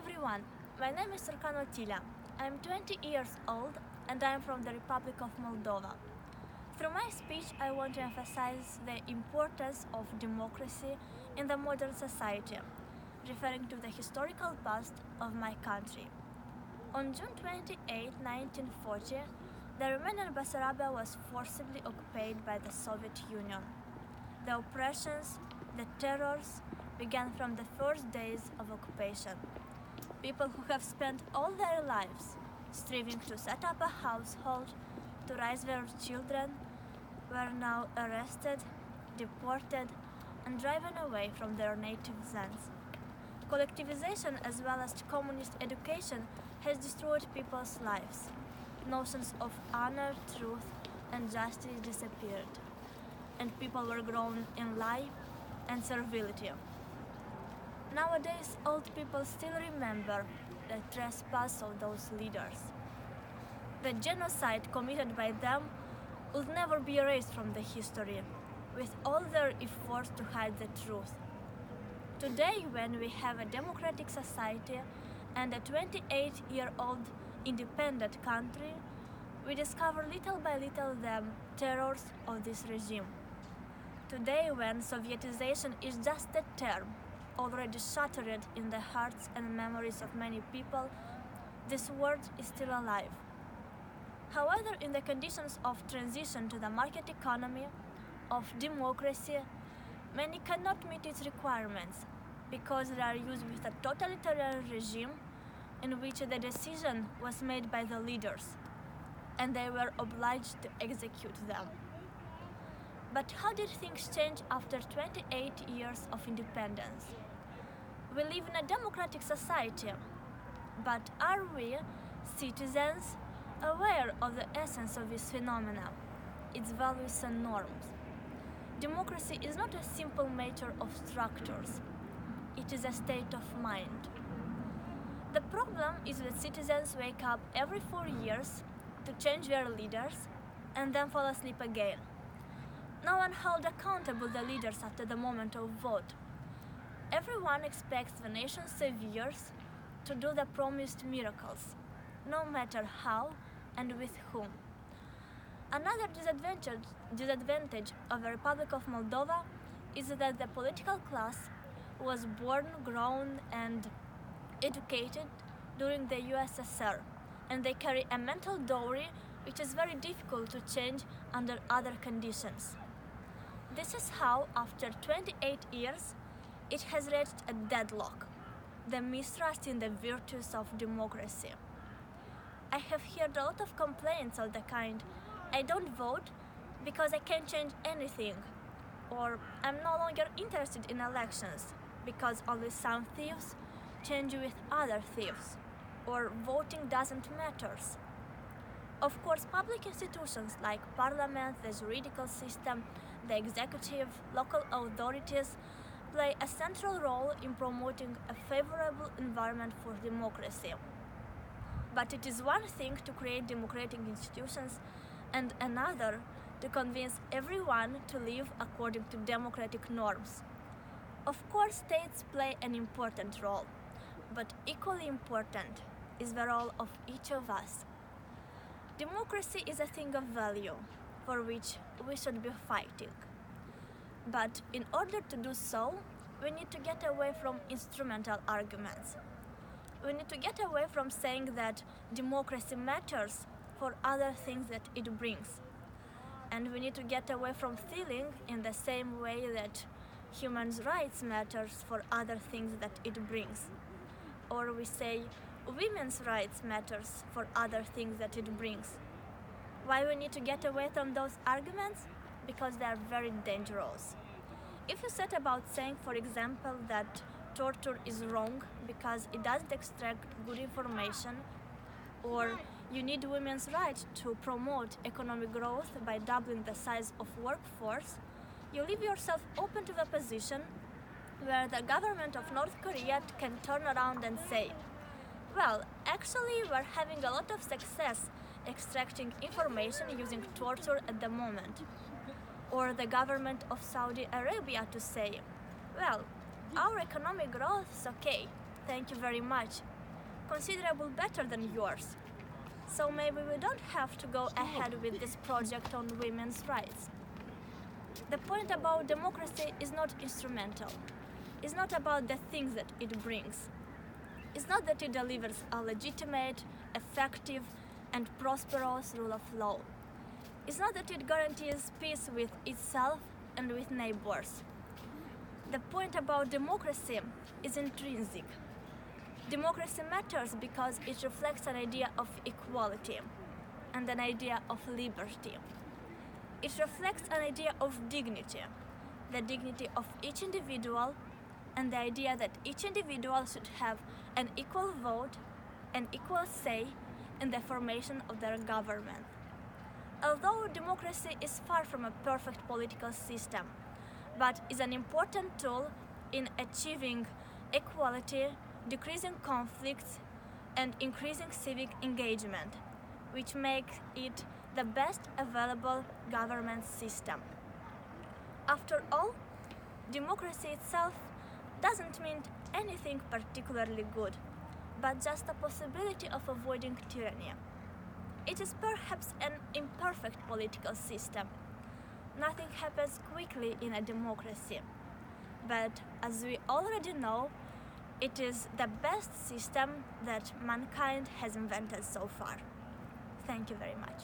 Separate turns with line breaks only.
everyone, my name is Turcan Otilia. I am 20 years old and I am from the Republic of Moldova. Through my speech, I want to emphasize the importance of democracy in the modern society, referring to the historical past of my country. On June 28, 1940, the Romanian Bessarabia was forcibly occupied by the Soviet Union. The oppressions, the terrors, began from the first days of occupation. People who have spent all their lives striving to set up a household, to raise their children, were now arrested, deported, and driven away from their native lands. Collectivization as well as communist education has destroyed people's lives. Notions of honor, truth, and justice disappeared, and people were grown in lie and servility. Nowadays, old people still remember the trespass of those leaders. The genocide committed by them will never be erased from the history, with all their efforts to hide the truth. Today, when we have a democratic society and a 28-year-old independent country, we discover little by little the terrors of this regime. Today, when Sovietization is just a term, already shattered in the hearts and memories of many people, this word is still alive. However, in the conditions of transition to the market economy, of democracy, many cannot meet its requirements because they are used with a totalitarian regime in which the decision was made by the leaders and they were obliged to execute them. But how did things change after 28 years of independence? We live in a democratic society, but are we, citizens, aware of the essence of this phenomena, its values and norms? Democracy is not a simple matter of structures, it is a state of mind. The problem is that citizens wake up every 4 years to change their leaders and then fall asleep again. No one holds accountable the leaders after the moment of vote. Everyone expects the nation's saviors to do the promised miracles, no matter how and with whom. Another disadvantage of the Republic of Moldova is that the political class was born, grown, and educated during the USSR, and they carry a mental dowry which is very difficult to change under other conditions. This is how, after 28 years, it has reached a deadlock, the mistrust in the virtues of democracy. I have heard a lot of complaints of the kind, I don't vote because I can't change anything, or I'm no longer interested in elections because only some thieves change with other thieves, or voting doesn't matter. Of course, public institutions like parliament, the juridical system, the executive, local authorities play a central role in promoting a favorable environment for democracy. But it is one thing to create democratic institutions and another to convince everyone to live according to democratic norms. Of course, states play an important role, but equally important is the role of each of us. Democracy is a thing of value for which we should be fighting. But in order to do so, we need to get away from instrumental arguments. We need to get away from saying that democracy matters for other things that it brings. And we need to get away from feeling in the same way that human rights matters for other things that it brings. Or we say women's rights matters for other things that it brings. Why we need to get away from those arguments? Because they are very dangerous. If you set about saying, for example, that torture is wrong because it doesn't extract good information, or you need women's rights to promote economic growth by doubling the size of workforce, you leave yourself open to the position where the government of North Korea can turn around and say, well, actually we're having a lot of success extracting information using torture at the moment. Or the government of Saudi Arabia to say, well, our economic growth is okay, thank you very much, considerably better than yours. So maybe we don't have to go ahead with this project on women's rights. The point about democracy is not instrumental. It's not about the things that it brings. It's not that it delivers a legitimate, effective, and prosperous rule of law. It's not that it guarantees peace with itself and with neighbors. The point about democracy is intrinsic. Democracy matters because it reflects an idea of equality and an idea of liberty. It reflects an idea of dignity, the dignity of each individual, and the idea that each individual should have an equal vote, an equal say in the formation of their government. Although democracy is far from a perfect political system, but is an important tool in achieving equality, decreasing conflicts, and increasing civic engagement, which makes it the best available government system. After all, democracy itself doesn't mean anything particularly good, but just a possibility of avoiding tyranny. It is perhaps an imperfect political system. Nothing happens quickly in a democracy, but as we already know, it is the best system that mankind has invented so far. Thank you very much.